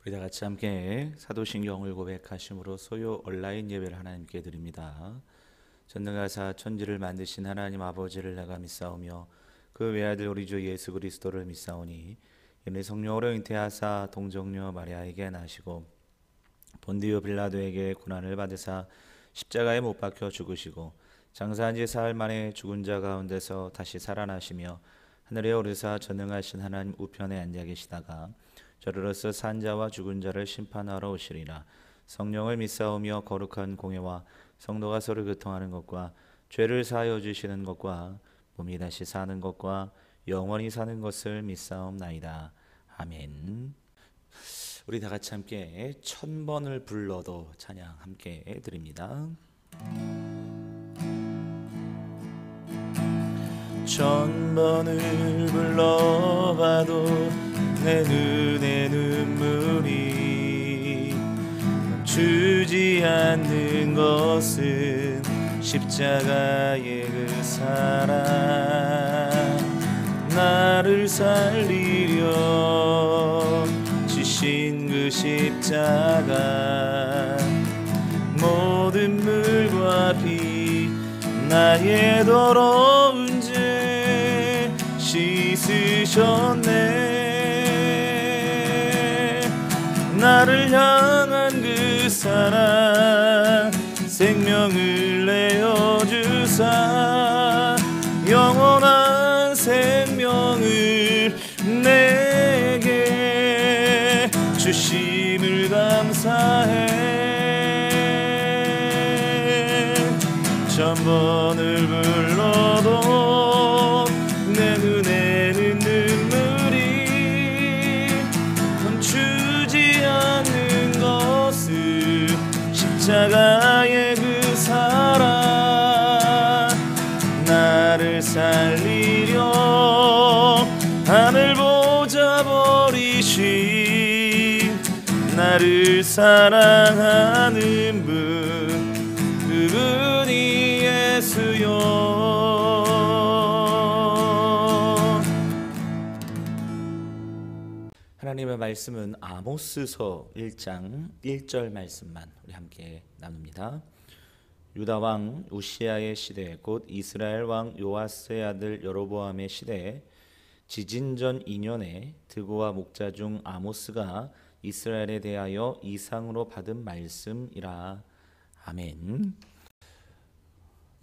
우리 다 같이 함께 사도신경을 고백하심으로 소요 온라인 예배를 하나님께 드립니다. 전능하사 천지를 만드신 하나님 아버지를 내가 믿사오며 그 외아들 우리 주 예수 그리스도를 믿사오니 이는 성령으로 잉태하사 동정녀 마리아에게 나시고 본디오 빌라도에게 고난을 받으사 십자가에 못 박혀 죽으시고 장사한 지 사흘 만에 죽은 자 가운데서 다시 살아나시며 하늘에 오르사 전능하신 하나님 우편에 앉아 계시다가 저로서 산 자와 죽은 자를 심판하러 오시리라. 성령을 믿사오며 거룩한 공예와 성도가 서로 교통하는 것과 죄를 사하여 주시는 것과 몸이 다시 사는 것과 영원히 사는 것을 믿사옵나이다. 아멘. 우리 다 같이 함께 1000번을 불러도 찬양 함께 드립니다. 1000번을 불러봐도 내 눈에 눈물이 멈추지 않는 것은 십자가의 그 사랑, 나를 살리려 지신 그 십자가, 모든 물과 피 나의 더러운 죄 씻으셨네. 나를 향한 그 사랑, 생명을 내어주사 영원한 생명을 내게 주심을 감사해. 1000번을 불러도 내 눈에는 눈물이 멈추지 않는 것을 십자가의 그 사랑, 나를 살리려 하늘 보좌 버리신 나를 사랑하는 분, 그분이 예수요. 하나님의 말씀은 아모스서 1장 1절 말씀만 우리 함께 나눕니다. 유다 왕 우시아의 시대, 곧 이스라엘 왕 요아스의 아들 여로보암의 시대에 지진전 2년에 드고와 목자 중 아모스가 이스라엘에 대하여 이상으로 받은 말씀이라. 아멘.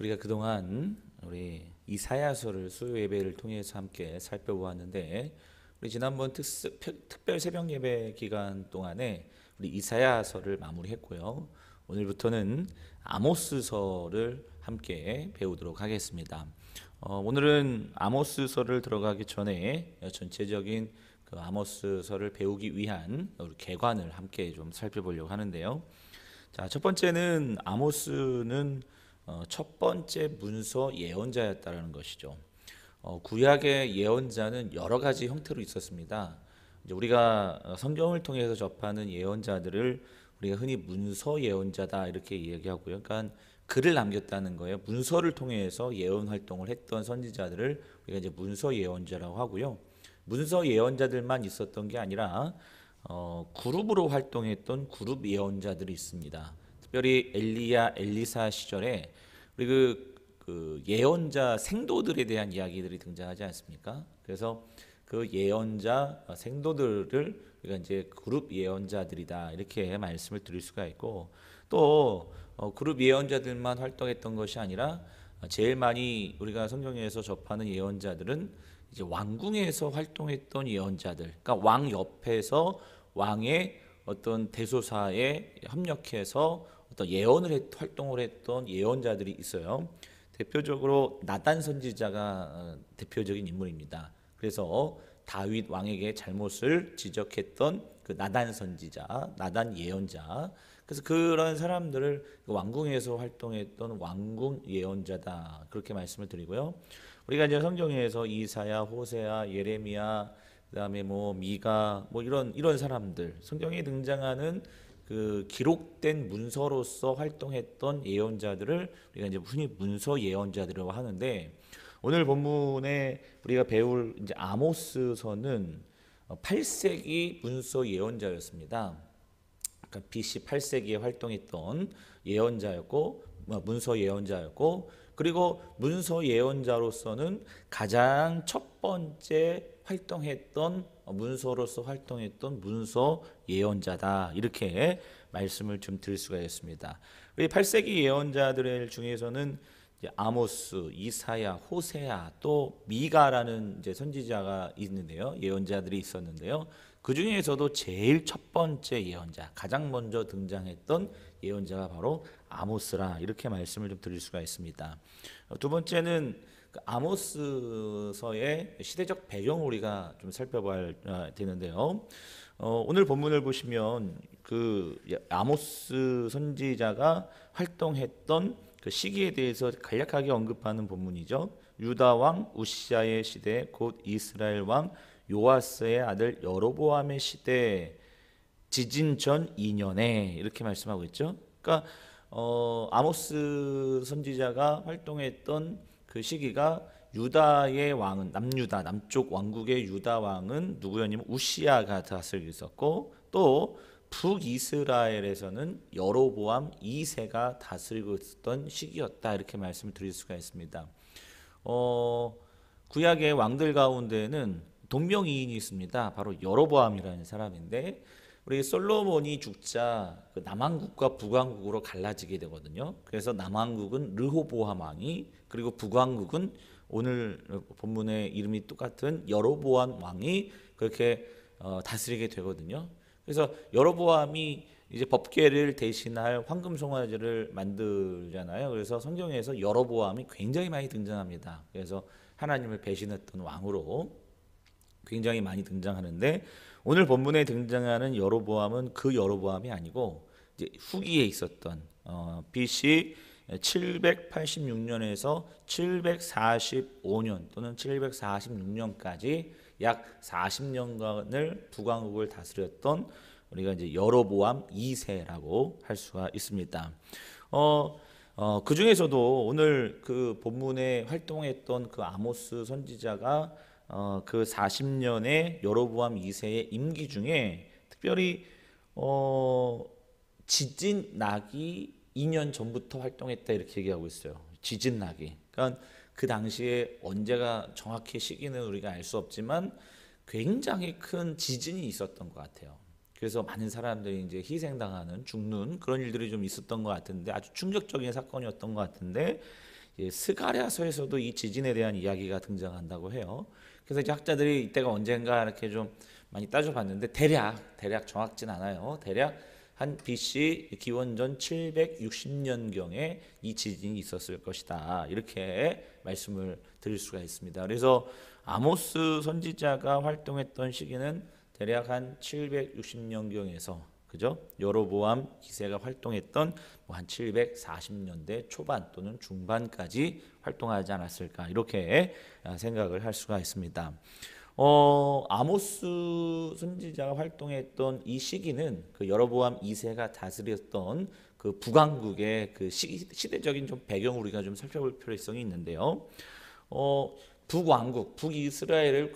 우리가 그동안 우리 이사야서를 수요 예배를 통해서 함께 살펴보았는데, 우리 지난번 특별 새벽 예배 기간 동안에 우리 이사야서를 마무리했고요. 오늘부터는 아모스서를 함께 배우도록 하겠습니다. 오늘은 아모스서를 들어가기 전에 전체적인 그 아모스서를 배우기 위한 우리 개관을 함께 좀 살펴보려고 하는데요. 자, 첫 번째는 아모스는 첫 번째 문서 예언자였다라는 것이죠. 구약의 예언자는 여러 가지 형태로 있었습니다. 이제 우리가 성경을 통해서 접하는 예언자들을 우리가 흔히 문서 예언자다 이렇게 이야기하고요. 그러니까 글을 남겼다는 거예요. 문서를 통해서 예언 활동을 했던 선지자들을 우리가 이제 문서 예언자라고 하고요. 문서 예언자들만 있었던 게 아니라 그룹으로 활동했던 그룹 예언자들이 있습니다. 특별히 엘리야, 엘리사 시절에 우리 그 예언자 생도들에 대한 이야기들이 등장하지 않습니까? 그래서 그 예언자 생도들을 우리가 이제 그룹 예언자들이다 이렇게 말씀을 드릴 수가 있고, 또 그룹 예언자들만 활동했던 것이 아니라 제일 많이 우리가 성경에서 접하는 예언자들은 이제 왕궁에서 활동했던 예언자들, 그러니까 왕 옆에서 왕의 어떤 대소사에 협력해서 어떤 활동을 했던 예언자들이 있어요. 대표적으로 나단 선지자가 대표적인 인물입니다. 그래서 다윗 왕에게 잘못을 지적했던 그 나단 선지자, 나단 예언자, 그래서 그런 사람들을 왕궁에서 활동했던 왕궁 예언자다 그렇게 말씀을 드리고요. 우리가 이제 성경에서 이사야, 호세아, 예레미야, 그다음에 뭐 미가 뭐 이런 사람들, 성경에 등장하는 그 기록된 문서로서 활동했던 예언자들을 우리가 이제 흔히 문서 예언자들이라고 하는데, 오늘 본문에 우리가 배울 이제 아모스서는 8세기 문서 예언자였습니다. 그러니까 BC 8세기에 활동했던 예언자였고 문서 예언자였고, 그리고 문서 예언자로서는 가장 첫 번째 활동했던 문서로서 활동했던 문서 예언자다, 이렇게 말씀을 좀 드릴 수가 있습니다. 이 8세기 예언자들 중에서는 아모스, 이사야, 호세아, 또 미가라는 이제 선지자가 있는데요, 예언자들이 있었는데요. 그 중에서도 제일 첫 번째 예언자, 가장 먼저 등장했던 예언자가 바로 아모스라, 이렇게 말씀을 좀 드릴 수가 있습니다. 두 번째는 그 아모스서의 시대적 배경을 우리가 좀 살펴봐야 되는데요. 오늘 본문을 보시면 그 아모스 선지자가 활동했던 그 시기에 대해서 간략하게 언급하는 본문이죠. 유다 왕 우시아의 시대, 곧 이스라엘 왕 요아스의 아들 여로보암의 시대, 지진 전 2년에, 이렇게 말씀하고 있죠. 그러니까 아모스 선지자가 활동했던 그 시기가, 유다의 왕은 남유다, 남쪽 왕국의 유다 왕은 누구였냐면 우시아가 다스리고 있었고, 또 북이스라엘에서는 여로보암 2세가 다스리고 있었던 시기였다, 이렇게 말씀을 드릴 수가 있습니다. 구약의 왕들 가운데는 동명이인이 있습니다. 바로 여로보암이라는 사람인데, 우리 솔로몬이 죽자 그 남왕국과 북왕국으로 갈라지게 되거든요. 그래서 남왕국은 르호보암 왕이, 그리고 북왕국은 오늘 본문의 이름이 똑같은 여로보암 왕이 그렇게 다스리게 되거든요. 그래서 여로보암이 이제 법궤를 대신할 황금 송아지를 만들잖아요. 그래서 성경에서 여로보암이 굉장히 많이 등장합니다. 그래서 하나님을 배신했던 왕으로 굉장히 많이 등장하는데, 오늘 본문에 등장하는 여로보암은 그 여로보암이 아니고 이제 후기에 있었던 BC 786년에서 745년 또는 746년까지 약 40년간을 북왕국을 다스렸던 우리가 이제 여로보암 2세라고 할 수가 있습니다. 그 중에서도 오늘 그 본문에 활동했던 그 아모스 선지자가 그 40년의 여로보암 2세의 임기 중에 특별히 지진 나기 2년 전부터 활동했다, 이렇게 얘기하고 있어요. 지진 나기. 그러니까 그 당시에 언제가 정확히 시기는 우리가 알 수 없지만 굉장히 큰 지진이 있었던 것 같아요. 그래서 많은 사람들이 이제 희생당하는, 죽는 그런 일들이 좀 있었던 것 같은데, 아주 충격적인 사건이었던 것 같은데, 스가랴서에서도 이 지진에 대한 이야기가 등장한다고 해요. 그래서 이제 학자들이 이때가 언젠가 이렇게 좀 많이 따져봤는데 대략 정확진 않아요. 대략 한 BC 기원전 760년경에 이 지진이 있었을 것이다, 이렇게 말씀을 드릴 수가 있습니다. 그래서 아모스 선지자가 활동했던 시기는 대략 한 760년경에서 그죠? 여로보암 2세가 활동했던 한 740년대 초반 또는 중반까지 활동하지 않았을까, 이렇게 생각을 할 수가 있습니다. 아모스 선지자가 활동했던 이 시기는 그 여로보암 2세가 다스렸던 그 북왕국의 그 시대적인 좀 배경을 우리가 좀 살펴볼 필요성이 있는데요. 북왕국, 북이스라엘을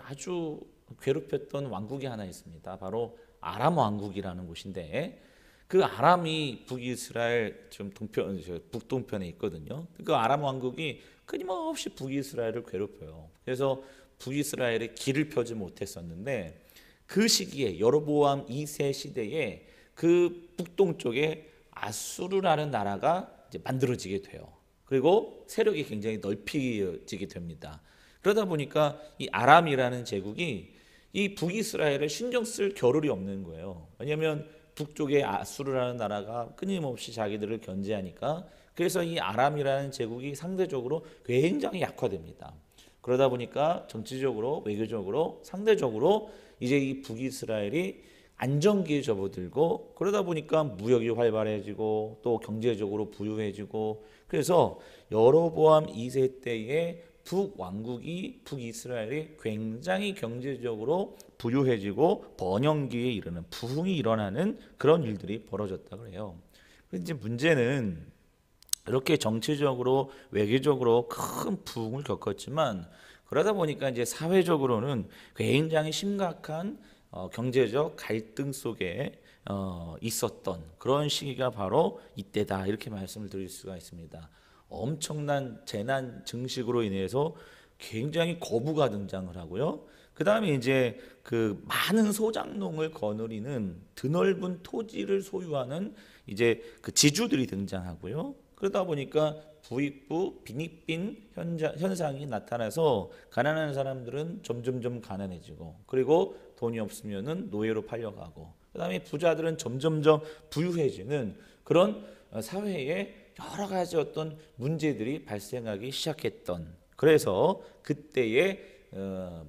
아주 괴롭혔던 왕국이 하나 있습니다. 바로 아람 왕국이라는 곳인데, 그 아람이 북이스라엘 좀 북동편에 있거든요. 그 아람 왕국이 끊임없이 북이스라엘을 괴롭혀요. 그래서 북이스라엘에 길을 펴지 못했었는데, 그 시기에 여로보암 2세 시대에 그 북동쪽에 아수르라는 나라가 이제 만들어지게 돼요. 그리고 세력이 굉장히 넓혀지게 됩니다. 그러다 보니까 이 아람이라는 제국이 이 북이스라엘에 신경 쓸 겨를이 없는 거예요. 왜냐하면 북쪽에 아수르라는 나라가 끊임없이 자기들을 견제하니까. 그래서 이 아람이라는 제국이 상대적으로 굉장히 약화됩니다. 그러다 보니까 정치적으로, 외교적으로, 상대적으로 이제 이 북이스라엘이 안정기에 접어들고, 그러다 보니까 무역이 활발해지고 또 경제적으로 부유해지고, 그래서 여로보암 2세 때에 북왕국이, 북이스라엘이 굉장히 경제적으로 부유해지고 번영기에 이르는, 부흥이 일어나는 그런 일들이 벌어졌다 그래요. 이제 문제는 이렇게 정치적으로 외교적으로 큰 부흥을 겪었지만 그러다 보니까 이제 사회적으로는 굉장히 심각한 경제적 갈등 속에 있었던 그런 시기가 바로 이때다 이렇게 말씀을 드릴 수가 있습니다. 엄청난 재난 증식으로 인해서 굉장히 거부가 등장을 하고요. 그 다음에 이제 그 많은 소작농을 거느리는 드넓은 토지를 소유하는 이제 그 지주들이 등장하고요. 그러다 보니까 부익부 빈익빈 현상이 나타나서 가난한 사람들은 점점점 가난해지고, 그리고 돈이 없으면은 노예로 팔려가고, 그다음에 부자들은 점점점 부유해지는 그런 사회에 여러 가지 어떤 문제들이 발생하기 시작했던, 그래서 그때의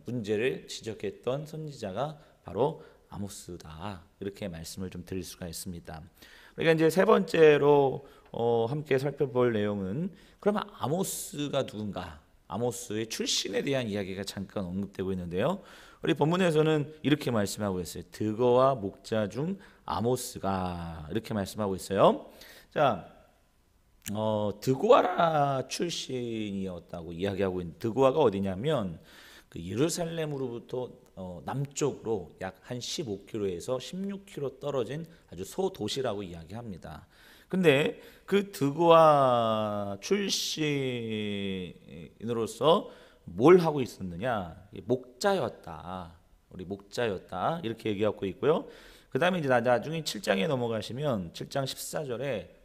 문제를 지적했던 선지자가 바로 아모스다 이렇게 말씀을 좀 드릴 수가 있습니다. 그러니까 이제 세 번째로 함께 살펴볼 내용은, 그러면 아모스가 누군가, 아모스의 출신에 대한 이야기가 잠깐 언급되고 있는데요. 우리 본문에서는 이렇게 말씀하고 있어요. 드거와 목자 중 아모스가 이렇게 말씀하고 있어요. 자, 드고아라 출신이었다고 이야기하고 있는, 드고아가 어디냐면 그 예루살렘으로부터 남쪽으로 약 한 15km에서 16km 떨어진 아주 소도시라고 이야기합니다. 근데 그 드고아 출신으로서 뭘 하고 있었느냐? 목자였다. 우리 목자였다. 이렇게 얘기하고 있고요. 그 다음에 이제 나중에 7장에 넘어가시면 7장 14절에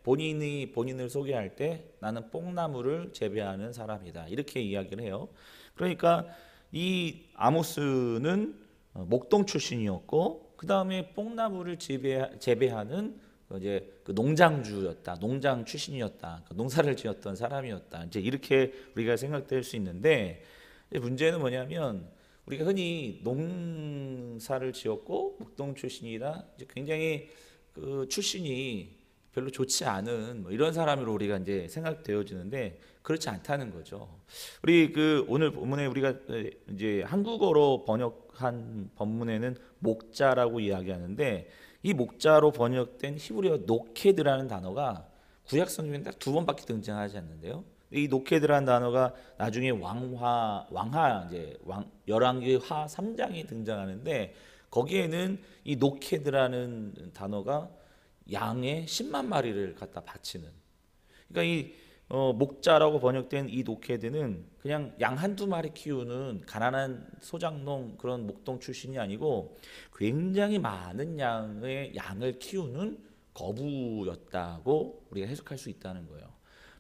본인을 소개할 때 나는 뽕나무를 재배하는 사람이다. 이렇게 이야기를 해요. 그러니까 이 아모스는 목동 출신이었고, 그 다음에 뽕나무를 재배하는 이제 그 농장주였다, 농장 출신이었다, 농사를 지었던 사람이었다. 이제 이렇게 우리가 생각될 수 있는데, 문제는 뭐냐면 우리가 흔히 농사를 지었고 목동 출신이라 이제 굉장히 그 출신이 별로 좋지 않은 뭐 이런 사람으로 우리가 이제 생각되어지는데, 그렇지 않다는 거죠. 우리 그 오늘 본문에 우리가 이제 한국어로 번역한 본문에는 목자라고 이야기하는데, 이 목자로 번역된 히브리어 노케드라는 단어가 구약 성경에 딱 두 번밖에 등장하지 않는데요. 이 노케드라는 단어가 나중에 열왕기하 3장에 등장하는데, 거기에는 이 노케드라는 단어가 양의 10만 마리를 갖다 바치는, 그러니까 이 목자라고 번역된 이 노케드는 그냥 양 한두 마리 키우는 가난한 소작농 그런 목동 출신이 아니고 굉장히 많은 양을 키우는 거부였다고 우리가 해석할 수 있다는 거예요.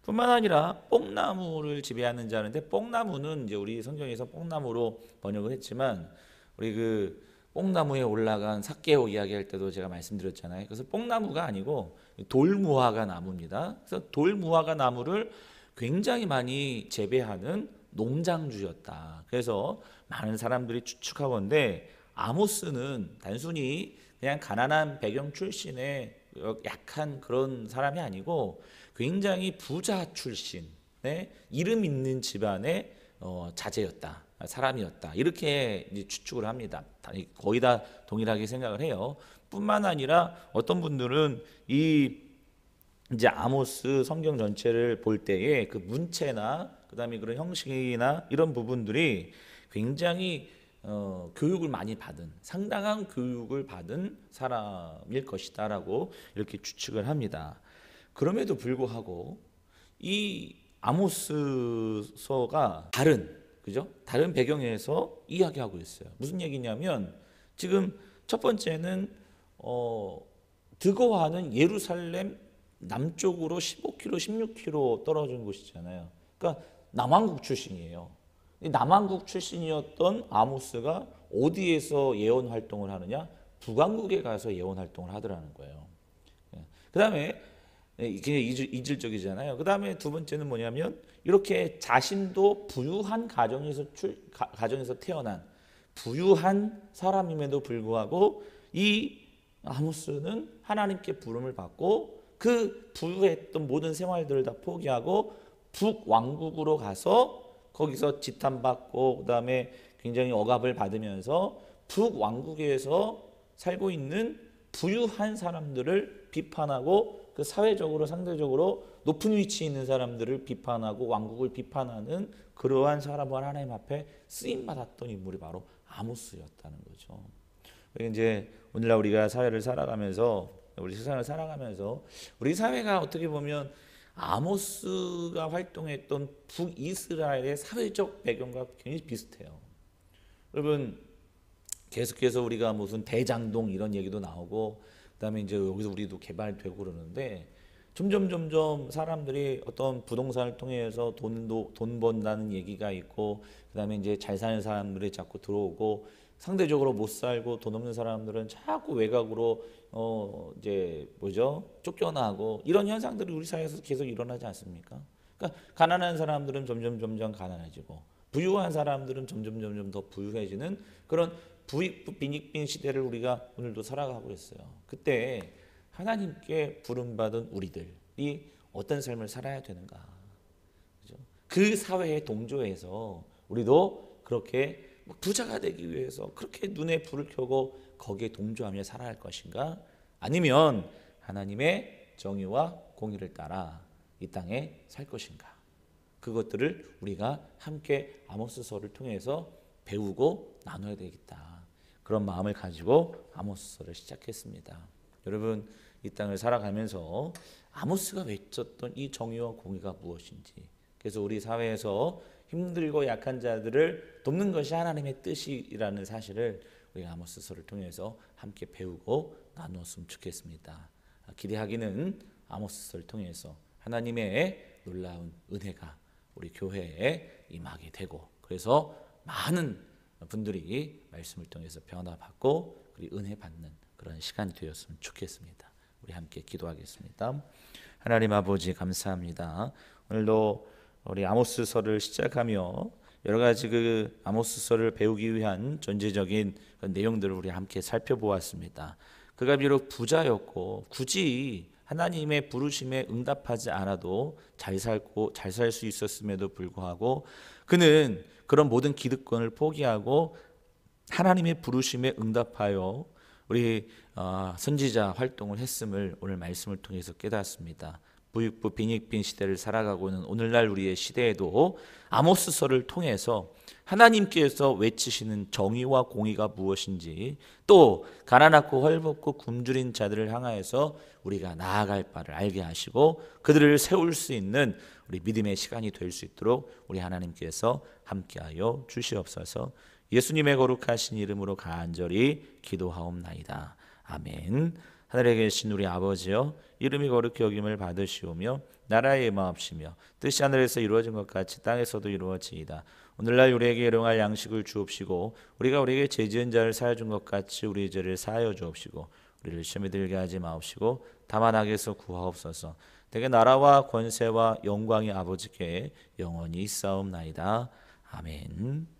뿐만 아니라 뽕나무를 지배하는 자인데, 뽕나무는 이제 우리 성경에서 뽕나무로 번역을 했지만, 우리 그 뽕나무에 올라간 삭개오 이야기할 때도 제가 말씀드렸잖아요. 그래서 뽕나무가 아니고 돌무화과 나무입니다. 그래서 돌무화과 나무를 굉장히 많이 재배하는 농장주였다. 그래서 많은 사람들이 추측하건대 아모스는 단순히 그냥 가난한 배경 출신의 약한 그런 사람이 아니고 굉장히 부자 출신의 이름 있는 집안의 자제였다, 사람이었다, 이렇게 이제 추측을 합니다. 거의 다 동일하게 생각을 해요. 뿐만 아니라 어떤 분들은 이 이제 아모스 성경 전체를 볼 때에 그 문체나 그다음에 그런 형식이나 이런 부분들이 굉장히 교육을 많이 받은, 상당한 교육을 받은 사람일 것이다라고 이렇게 추측을 합니다. 그럼에도 불구하고 이 아모스서가 다른 배경에서 이야기하고 있어요. 무슨 얘기냐면, 지금 첫 번째는 드고아는 예루살렘 남쪽으로 15km, 16km 떨어진 곳이잖아요. 그러니까 남왕국 출신이에요. 남왕국 출신이었던 아모스가 어디에서 예언 활동을 하느냐? 북왕국에 가서 예언 활동을 하더라는 거예요. 그 다음에 이게 이질적이잖아요. 그 다음에 두 번째는 뭐냐면, 이렇게 자신도 부유한 가정에서 태어난 부유한 사람임에도 불구하고 이 아모스는 하나님께 부름을 받고 그 부유했던 모든 생활들을 다 포기하고 북왕국으로 가서 거기서 지탄받고 그다음에 굉장히 억압을 받으면서 북왕국에서 살고 있는 부유한 사람들을 비판하고 그 사회적으로 상대적으로 높은 위치에 있는 사람들을 비판하고 왕국을 비판하는 그러한 사람을 하나님 앞에 쓰임 받았던 인물이 바로 아모스였다는 거죠. 이제 오늘날 우리가 사회를 살아가면서 우리 세상을 살아가면서 우리 사회가 어떻게 보면 아모스가 활동했던 북이스라엘의 사회적 배경과 굉장히 비슷해요. 여러분 계속해서 우리가 무슨 대장동 이런 얘기도 나오고 그다음에 이제 여기서 우리도 개발되고 그러는데 점점 사람들이 어떤 부동산을 통해서 돈 번다는 얘기가 있고 그다음에 이제 잘 사는 사람들이 자꾸 들어오고 상대적으로 못 살고 돈 없는 사람들은 자꾸 외곽으로 이제 쫓겨나고 이런 현상들이 우리 사회에서 계속 일어나지 않습니까? 그러니까 가난한 사람들은 점점 가난해지고 부유한 사람들은 점점 더 부유해지는 그런 부익부 빈익빈 시대를 우리가 오늘도 살아가고 있어요. 그때 하나님께 부름받은 우리들이 어떤 삶을 살아야 되는가? 그죠? 그 사회에 동조해서 우리도 그렇게 부자가 되기 위해서 그렇게 눈에 불을 켜고 거기에 동조하며 살아야 할 것인가? 아니면 하나님의 정의와 공의를 따라 이 땅에 살 것인가? 그것들을 우리가 함께 아모스서를 통해서 배우고 나눠야 되겠다. 그런 마음을 가지고 아모스서를 시작했습니다. 여러분 이 땅을 살아가면서 아모스가 외쳤던 이 정의와 공의가 무엇인지, 그래서 우리 사회에서 힘들고 약한 자들을 돕는 것이 하나님의 뜻이라는 사실을 우리가 아모스서를 통해서 함께 배우고 나누었으면 좋겠습니다. 기대하기는 아모스서를 통해서 하나님의 놀라운 은혜가 우리 교회에 임하게 되고 그래서 많은 분들이 말씀을 통해서 변화받고 그리고 은혜 받는 그런 시간이 되었으면 좋겠습니다. 우리 함께 기도하겠습니다. 하나님 아버지 감사합니다. 오늘도 우리 아모스서를 시작하며 여러 가지 그 아모스서를 배우기 위한 전제적인 내용들을 우리 함께 살펴보았습니다. 그가 비록 부자였고 굳이 하나님의 부르심에 응답하지 않아도 잘 살고 잘 살 수 있었음에도 불구하고 그는 그런 모든 기득권을 포기하고 하나님의 부르심에 응답하여 우리 선지자 활동을 했음을 오늘 말씀을 통해서 깨닫습니다. 부익부 빈익빈 시대를 살아가고 있는 오늘날 우리의 시대에도 아모스서를 통해서 하나님께서 외치시는 정의와 공의가 무엇인지 또 가난하고 헐벗고 굶주린 자들을 향하여서 우리가 나아갈 바를 알게 하시고 그들을 세울 수 있는 우리 믿음의 시간이 될 수 있도록 우리 하나님께서 함께하여 주시옵소서. 예수님의 거룩하신 이름으로 간절히 기도하옵나이다. 아멘. 하늘에 계신 우리 아버지여, 이름이 거룩히 여김을 받으시오며 나라의 임하옵시며 뜻이 하늘에서 이루어진 것 같이 땅에서도 이루어지이다. 오늘날 우리에게 일용할 양식을 주옵시고 우리가 우리에게 죄지은 자를 사하여 준 것 같이 우리 죄를 사하여 주옵시고 우리를 시험에 들게 하지 마옵시고 다만 악에서 구하옵소서. 내게 나라와 권세와 영광이 아버지께 영원히 있사옵나이다. 아멘.